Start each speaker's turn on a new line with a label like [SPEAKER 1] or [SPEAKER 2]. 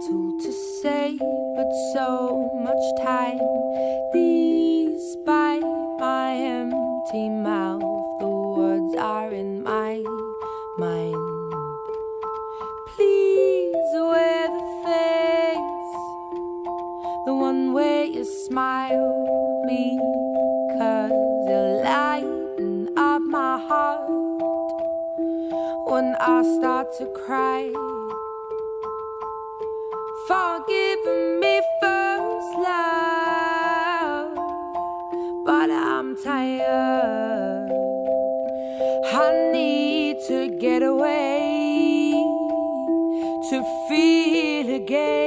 [SPEAKER 1] little to say, but so much time. Despite my empty mouth, the words are in my mind. Please wear the face, the one where you smile, because you lighten up my heart when I start to cry. Forgive me first, love, but I'm tired. I need to get away to feel again.